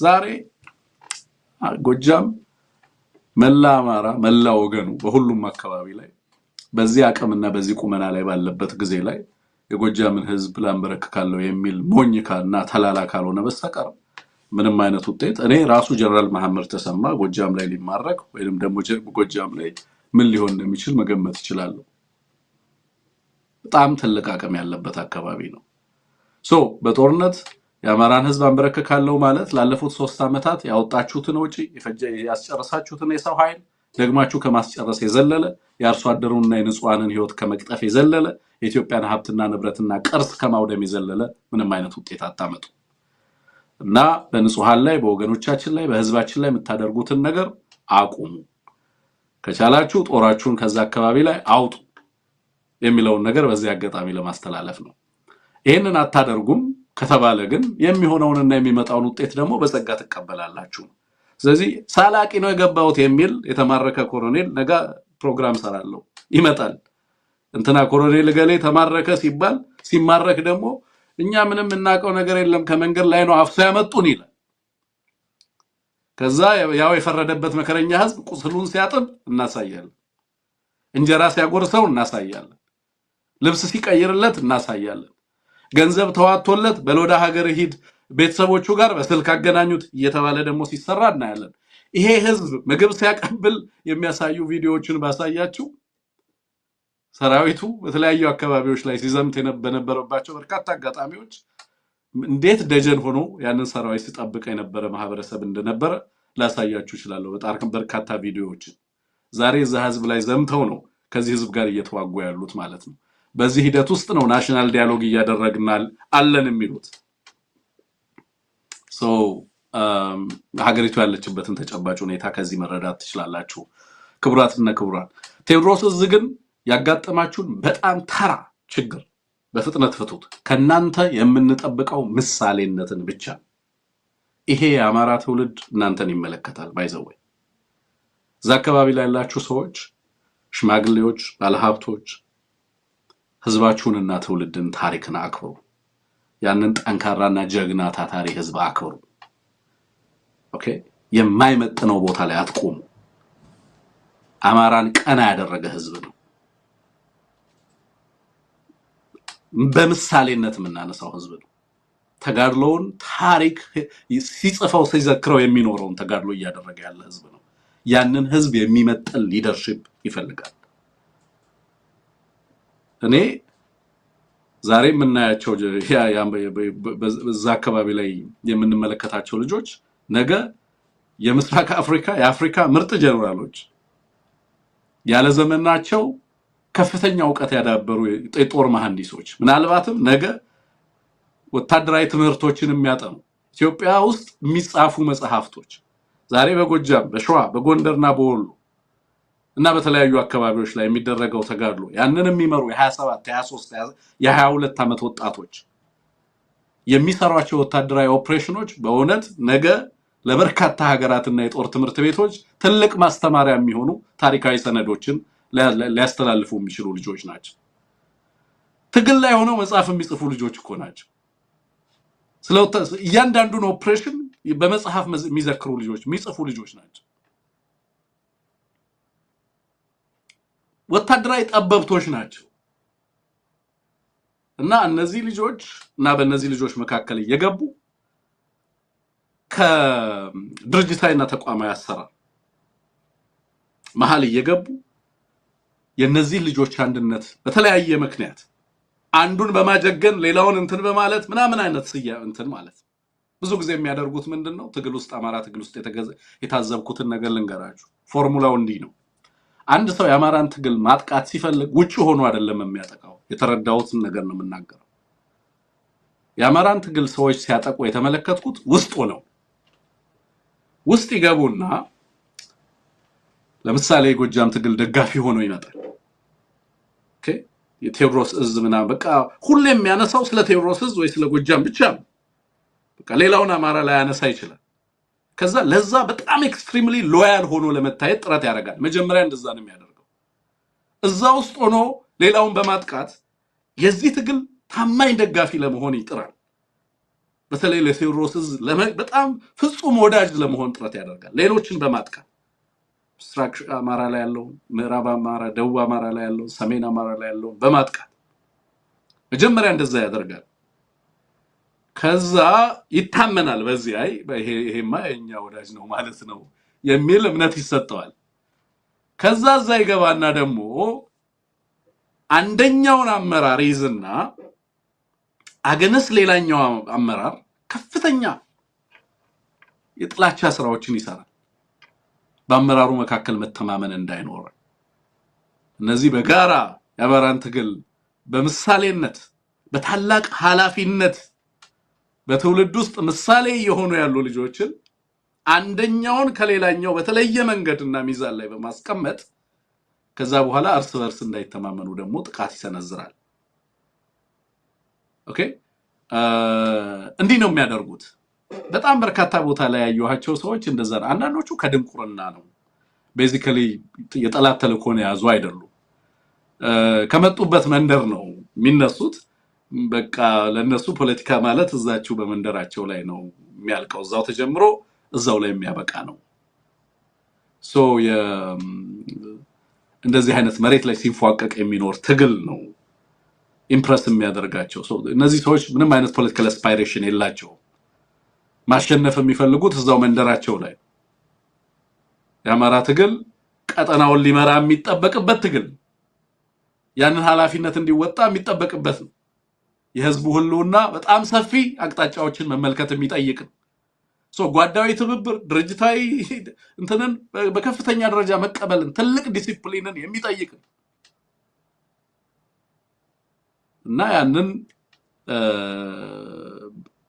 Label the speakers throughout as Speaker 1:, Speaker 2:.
Speaker 1: ዛሬ ጎጃም መላ አማራ መላ ወገኑ በሁሉም አካባቢ ላይ በዚህ አቅምና በዚህ ቁመና ላይ ባለበት ጊዜ ላይ የጎጃምን ህዝብ ላንበረክካለው የሚል ሞኝካና ተላላ ካልሆነ በስተቀር ምንም አይነት ውጤት እኔ ራሱ ጀነራል መሐመድ ተሰማ ጎጃም ላይ ሊማረክ ወይንም ደግሞ ጎጃም ላይ ምን ሊሆን እንደሚችል መገመት ይችላል። በጣም ትልቅ አቅም ያለበት አካባቢ ነው። በጦርነት የአማራን ህዝብ አንበረክካለው ማለት ላለፉት 3 አመታት ያወጣችሁትን ወጪ ያስጨረሳችሁትን የሰው ኃይል ደግማችሁ ከማስጨረስ የዘለለ የአርሶ አደሩንና የንጹሃንን ህይወት ከመቅጠፍ የዘለለ የኢትዮጵያን ሀብትና ንብረትና ቅርስ ከማውደም የዘለለ ምንም አይነት ውጤት አታመጡ እና በንጹሃን ላይ በወገኖቻችን ላይ በህዝባችን ላይ የምታደርጉትን ነገር አቁሙ። ከቻላችሁ ጦራችሁን ከዛ አካባቢ ላይ አውጡ የሚለውን ነገር በዚህ አጋጣሚ ለማስተላለፍ ነው። ይሄንን አታደርጉም ከተባለ ግን የሚሆነውንና የሚመጣውን ውጤት ደግሞ በጸጋ ተቀበላላችሁ። ስለዚህ ሳላቂ ነው የገባውት የሚል የተማረከ ኮሎኔል ነገ ፕሮግራም ሰራለው ይመጣል። እንትና ኮሎኔል ገሌ ተማረከ ሲባል ሲማረክ ደግሞ እኛ ምንም እናቀው ነገር የለም ከመንገድ ላይ ነው አፍሶ ያመጡን ይላል። ከዛ ያው የፈረደበት መከረኛ ህዝብ ቁስሉን ሲያጥብ እናሳያለን። እንጀራ ሲያጎርሰው እናሳያለን። ልብስ ሲቀይርለት እናሳያለን። ገንዘብ ተዋጥቶለት በሎዳ ሀገር ሂድ ቤተሰቦቹ ጋር በስልክ አገናኙት እየተባለ ደግሞ ሲሰራ እናያለን። ይሄ ህዝብ ምግብ ሲያቀብል የሚያሳዩ ቪዲዮዎችን ባሳያችሁ ሰራዊቱ በተለያዩ አካባቢዎች ላይ ሲዘምት የነበረባቸው በርካታ አጋጣሚዎች እንዴት ደጀን ሆኖ ያንን ሰራዊት ሲጠብቅ የነበረ ማህበረሰብ እንደነበረ ላሳያችሁ ይችላል። በጣም በርካታ ቪዲዮዎች ዛሬ እዛ ህዝብ ላይ ዘምተው ነው ከዚህ ህዝብ ጋር እየተዋጉ ያሉት ማለት ነው። በዚህ ሂደት ውስጥ ነው ናሽናል ዳያሎግ እያደረግናል አለን የሚሉት። ሀገሪቱ ያለችበትን ተጨባጭ ሁኔታ ከዚህ መረዳት ትችላላችሁ። ክቡራትና ክቡራን ቴዎድሮስ እዝ ግን ያጋጠማችሁን በጣም ተራ ችግር በፍጥነት ፍቱት። ከናንተ የምንጠብቀው ምሳሌነትን ብቻ። ይሄ የአማራ ትውልድ እናንተን ይመለከታል። ባይዘወይ እዛ አካባቢ ላይ ያላችሁ ሰዎች፣ ሽማግሌዎች፣ ባለሀብቶች ህዝባችሁንና ትውልድን ታሪክን አክብሩ። ያንን ጠንካራና ጀግና ታታሪ ህዝብ አክብሩ። ኦኬ የማይመጥነው ቦታ ላይ አትቆሙ። አማራን ቀና ያደረገ ህዝብ ነው። በምሳሌነት የምናነሳው ህዝብ ነው። ተጋድሎውን ታሪክ ሲጽፈው ሲዘክረው የሚኖረውን ተጋድሎ እያደረገ ያለ ህዝብ ነው። ያንን ህዝብ የሚመጥን ሊደርሺፕ ይፈልጋል። እኔ ዛሬ የምናያቸው በዛ አካባቢ ላይ የምንመለከታቸው ልጆች ነገ የምስራቅ አፍሪካ የአፍሪካ ምርጥ ጀነራሎች ያለ ዘመናቸው ከፍተኛ ዕውቀት ያዳበሩ የጦር መሐንዲሶች ምናልባትም ነገ ወታደራዊ ትምህርቶችን የሚያጠኑ ኢትዮጵያ ውስጥ የሚጻፉ መጽሐፍቶች ዛሬ በጎጃም በሸዋ በጎንደርና በወሎ እና በተለያዩ አካባቢዎች ላይ የሚደረገው ተጋድሎ ያንን የሚመሩ የ27 የ23 የ22 ዓመት ወጣቶች የሚሰሯቸው ወታደራዊ ኦፕሬሽኖች በእውነት ነገ ለበርካታ ሀገራትና የጦር ትምህርት ቤቶች ትልቅ ማስተማሪያ የሚሆኑ ታሪካዊ ሰነዶችን ሊያስተላልፉ የሚችሉ ልጆች ናቸው። ትግል ላይ ሆነው መጽሐፍ የሚጽፉ ልጆች እኮ ናቸው። እያንዳንዱን ኦፕሬሽን በመጽሐፍ የሚዘክሩ ልጆች የሚጽፉ ልጆች ናቸው። ወታደራዊ ጠበብቶች ናቸው። እና እነዚህ ልጆች እና በእነዚህ ልጆች መካከል እየገቡ ከድርጅታዊና ተቋማዊ አሰራር መሃል እየገቡ የነዚህ ልጆች አንድነት በተለያየ ምክንያት አንዱን በማጀገን ሌላውን እንትን በማለት ምናምን አይነት እንትን ማለት ብዙ ጊዜ የሚያደርጉት ምንድነው? ትግል ውስጥ አማራ ትግል ውስጥ የታዘብኩትን ነገር ልንገራችሁ። ፎርሙላው እንዲህ ነው። አንድ ሰው የአማራን ትግል ማጥቃት ሲፈልግ ውጪ ሆኖ አይደለም የሚያጠቃው። የተረዳሁትን ነገር ነው የምናገረው። የአማራን ትግል ሰዎች ሲያጠቁ የተመለከትኩት ውስጥ ሆነው ውስጥ ይገቡና ለምሳሌ ጎጃም ትግል ደጋፊ ሆኖ ይመጣል። ኦኬ የቴዎድሮስ እዝ ምናምን በቃ ሁሌም የሚያነሳው ስለ ቴዎድሮስ እዝ ወይ ስለ ጎጃም ብቻ ነው። በቃ ሌላውን አማራ ላይ ያነሳ ይችላል። ከዛ ለዛ በጣም ኤክስትሪምሊ ሎያል ሆኖ ለመታየት ጥረት ያደርጋል። መጀመሪያ እንደዛ ነው የሚያደርገው። እዛ ውስጥ ሆኖ ሌላውን በማጥቃት የዚህ ትግል ታማኝ ደጋፊ ለመሆን ይጥራል። በተለይ ለቴዎድሮስ በጣም ፍጹም ወዳጅ ለመሆን ጥረት ያደርጋል ሌሎችን በማጥቃት ምስራቅ አማራ ላይ ያለው ምዕራብ አማራ ደቡብ አማራ ላይ ያለው ሰሜን አማራ ላይ ያለው በማጥቃት መጀመሪያ እንደዛ ያደርጋል ከዛ ይታመናል በዚህ አይ ይሄማ የኛ ወዳጅ ነው ማለት ነው የሚል እምነት ይሰጠዋል ከዛ እዛ ይገባና ደግሞ አንደኛውን አመራር ይዝና አገነስ ሌላኛው አመራር ከፍተኛ የጥላቻ ስራዎችን ይሰራል በአመራሩ መካከል መተማመን እንዳይኖር እነዚህ በጋራ ያመራን ትግል በምሳሌነት በታላቅ ኃላፊነት በትውልድ ውስጥ ምሳሌ የሆኑ ያሉ ልጆችን አንደኛውን ከሌላኛው በተለየ መንገድና ሚዛን ላይ በማስቀመጥ ከዛ በኋላ እርስ በርስ እንዳይተማመኑ ደግሞ ጥቃት ይሰነዝራል ኦኬ እንዲህ ነው የሚያደርጉት በጣም በርካታ ቦታ ላይ ያዩዋቸው ሰዎች እንደዛ አንዳንዶቹ ከድንቁርና ነው ቤዚካሊ የጠላት ተልእኮን ያዙ አይደሉም ከመጡበት መንደር ነው የሚነሱት በቃ ለነሱ ፖለቲካ ማለት እዛችሁ በመንደራቸው ላይ ነው የሚያልቀው እዛው ተጀምሮ እዛው ላይ የሚያበቃ ነው ሶ እንደዚህ አይነት መሬት ላይ ሲንፏቀቅ የሚኖር ትግል ነው ኢምፕረስ የሚያደርጋቸው እነዚህ ሰዎች ምንም አይነት ፖለቲካል አስፓይሬሽን የላቸው ማሸነፍ የሚፈልጉት እዛው መንደራቸው ላይ የአማራ ትግል ቀጠናውን ሊመራ የሚጠበቅበት ትግል ያንን ኃላፊነት እንዲወጣ የሚጠበቅበት ነው የህዝቡ ሁሉና በጣም ሰፊ አቅጣጫዎችን መመልከት የሚጠይቅ ጓዳዊ ትብብር ድርጅታዊ እንትንን በከፍተኛ ደረጃ መቀበልን ትልቅ ዲሲፕሊንን የሚጠይቅ እና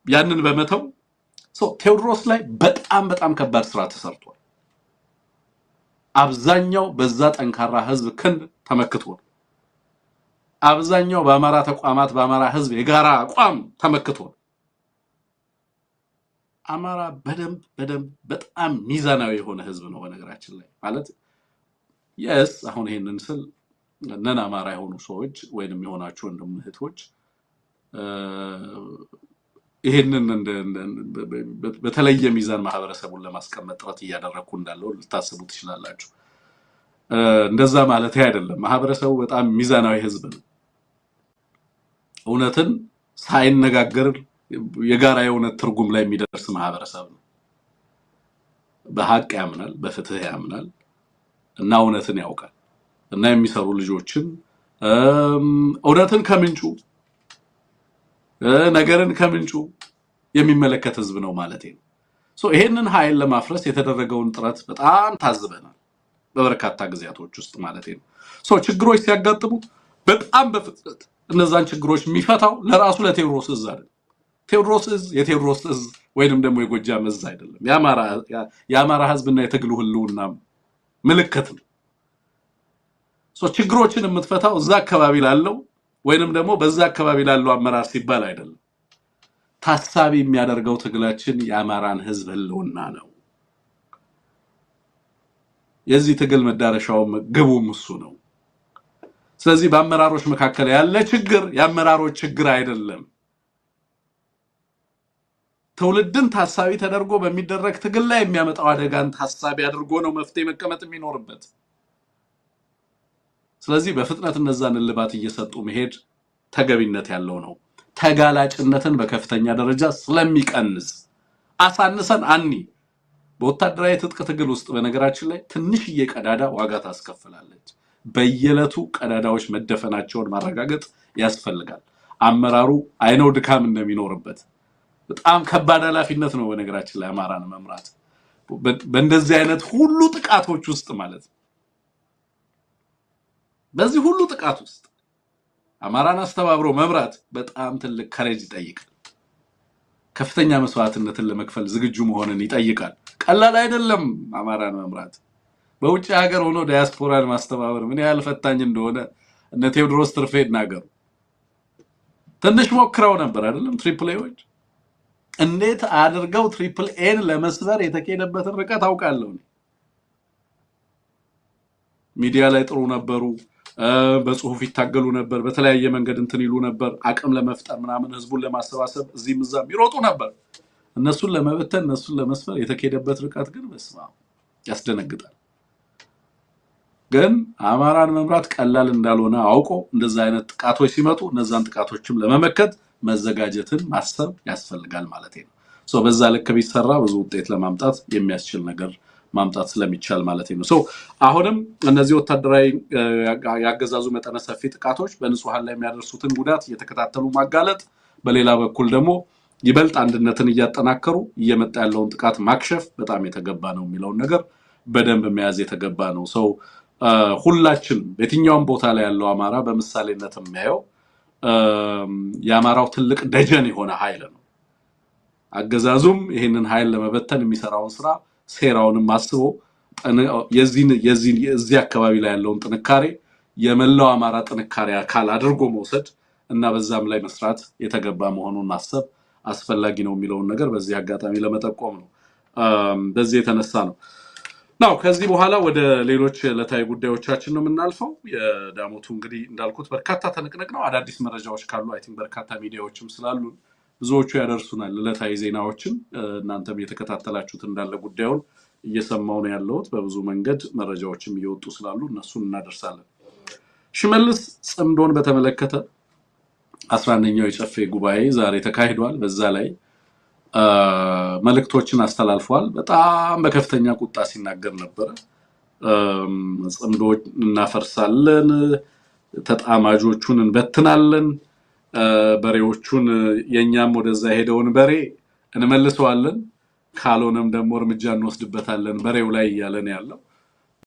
Speaker 1: ያንን በመተው ቴዎድሮስ ላይ በጣም ከባድ ስራ ተሰርቷል አብዛኛው በዛ ጠንካራ ህዝብ ክንድ ተመክቶ አብዛኛው በአማራ ተቋማት በአማራ ህዝብ የጋራ አቋም ተመክቶ አማራ በደንብ በጣም ሚዛናዊ የሆነ ህዝብ ነው በነገራችን ላይ ማለት yes አሁን ይሄንን ስል ነን አማራ የሆኑ ሰዎች ወይንም የሆናችሁ እንደምህቶች ይሄንን በተለየ ሚዛን ማህበረሰቡን ለማስቀመጥ ጥረት እያደረኩ እንዳለው ልታስቡ ትችላላችሁ እንደዛ ማለት አይደለም ማህበረሰቡ በጣም ሚዛናዊ ህዝብ ነው እውነትን ሳይነጋገር የጋራ የሆነ ትርጉም ላይ የሚደርስ ማህበረሰብ ነው በሐቅ ያምናል በፍትህ ያምናል እና እውነትን ያውቃል እና የሚሰሩ ልጆችን እውነትን ከምንጩ ነገርን ከምንጩ የሚመለከት ህዝብ ነው ማለት ነው ይሄንን ኃይል ለማፍረስ የተደረገውን ጥረት በጣም ታዝበናል በበርካታ ጊዜያቶች ውስጥ ማለት ነው ችግሮች ሲያጋጥሙ በጣም በፍጥነት እነዛን ችግሮች የሚፈታው ለራሱ ለቴዎድሮስ አይደለም ቴዎድሮስ የቴዎድሮስ ወይንም ደግሞ የጎጃም አይደለም የአማራ ህዝብና የትግሉ ህልውና ምልክት ነው ችግሮችን የምትፈታው እዛ አካባቢ ላለው ወይንም ደግሞ በዛ አካባቢ ላለው አመራር ሲባል አይደለም ታሳቢ የሚያደርገው ትግላችን የአማራን ህዝብ ህልውና ነው የዚህ ትግል መዳረሻው ግቡም እሱ ነው ስለዚህ በአመራሮች መካከል ያለ ችግር የአመራሮች ችግር አይደለም ትውልድን ታሳቢ ተደርጎ በሚደረግ ትግል ላይ የሚያመጣው አደጋን ታሳቢ አድርጎ ነው መፍትሄ መቀመጥ የሚኖርበት ስለዚህ በፍጥነት እነዛን ልባት እየሰጡ መሄድ ተገቢነት ያለው ነው ተጋላጭነትን በከፍተኛ ደረጃ ስለሚቀንስ አሳንሰን በወታደራዊ ትጥቅ ትግል ውስጥ በነገራችን ላይ ትንሽዬ ቀዳዳ ዋጋ ታስከፍላለች በየለቱ ቀዳዳዎች መደፈናቸውን ማረጋገጥ ያስፈልጋል አመራሩ አይነው ድካም እንደሚኖርበት በጣም ከባድ ኃላፊነት ነው በነገራችን ላይ አማራን መምራት በእንደዚህ አይነት ሁሉ ጥቃቶች ውስጥ ማለት በዚህ ሁሉ ጥቃት ውስጥ አማራን አስተባብሮ መምራት በጣም ትልቅ ከሬጅ ይጠይቃል ከፍተኛ መስዋዕትነትን ለመክፈል ዝግጁ መሆንን ይጠይቃል ቀላል አይደለም አማራን መምራት በውጭ ሀገር ሆኖ ዲያስፖራን ማስተባበር ምን ያህል ፈታኝ እንደሆነ እነ ቴዎድሮስ ትርፌ ይናገሩ ትንሽ ሞክረው ነበር አይደለም ትሪፕል ኤዎች እንዴት አድርገው ትሪፕል ኤን ለመስበር የተከደበትን ርቀት አውቃለሁ ሚዲያ ላይ ጥሩ ነበሩ በጽሁፍ ይታገሉ ነበር በተለያየ መንገድ እንትን ይሉ ነበር አቅም ለመፍጠር ምናምን ህዝቡን ለማሰባሰብ እዚህም እዛም ይሮጡ ነበር እነሱን ለመበተን እነሱን ለመስፈር የተከደበት ርቀት ግን በስማ ያስደነግጣል ግን አማራን መምራት ቀላል እንዳልሆነ አውቆ እንደዛ አይነት ጥቃቶች ሲመጡ እነዛን ጥቃቶችም ለመመከት መዘጋጀትን ማሰብ ያስፈልጋል ማለት ነው ሶ በዛ ልክ ቢሰራ ብዙ ውጤት ለማምጣት የሚያስችል ነገር ማምጣት ስለሚቻል ማለት ነው ሶ አሁንም እነዚህ ወታደራዊ ያገዛዙ መጠነ ሰፊ ጥቃቶች በንጹሃን ላይ የሚያደርሱትን ጉዳት እየተከታተሉ ማጋለጥ በሌላ በኩል ደግሞ ይበልጥ አንድነትን እያጠናከሩ እየመጣ ያለውን ጥቃት ማክሸፍ በጣም የተገባ ነው የሚለው ነገር በደንብ መያዝ የተገባ ነው ሶ ሁላችን በየትኛውም ቦታ ላይ ያለው አማራ በመሳሌነት የሚያየው የአማራው ትልቅ ደጀን የሆነ ኃይል ነው አገዛዙም ይሄንን ኃይል ለመበተን የሚሰራውን ስራ ሴራውንም አስቦ የዚህ አካባቢ ላይ ያለውን ጥንካሬ የመላው አማራ ጥንካሬ አካል አድርጎ መውሰድ እና በዛም ላይ መስራት የተገባ መሆኑን ማሰብ አስፈላጊ ነው የሚለውን ነገር በዚህ አጋጣሚ ለመጠቆም ነው በዚህ የተነሳ ነው ነው ከዚህ በኋላ ወደ ሌሎች ለታይ ጉዳዮቻችን ነው የምናልፈው የዳሞቱ እንግዲህ እንዳልኩት በርካታ ተነቅነቅ ነው አዳዲስ መረጃዎች ካሉ አይ ቲንክ በርካታ ሚዲያዎችም ስላሉ ብዙዎቹ ያደርሱናል ለታይ ዜናዎችን እናንተም የተከታተላችሁት እንዳለ ጉዳዩን እየሰማው ነው ያለውት በብዙ መንገድ መረጃዎችም እየወጡ ስላሉ እነሱን እናደርሳለን ሽመልስ ጽምዶን በተመለከተ 11ኛው የጨፌ ጉባኤ ዛሬ ተካሂዷል በዛ ላይ መልእክቶችን አስተላልፏል በጣም በከፍተኛ ቁጣ ሲናገር ነበር ጽምዶ እናፈርሳለን ተጣማጆቹን እንበትናለን በሬዎቹን የኛም ወደዛ ሄደውን በሬ እንመልሰዋለን ካልሆነም ደግሞ እርምጃ እንወስድበታለን በሬው ላይ ያለን ያለው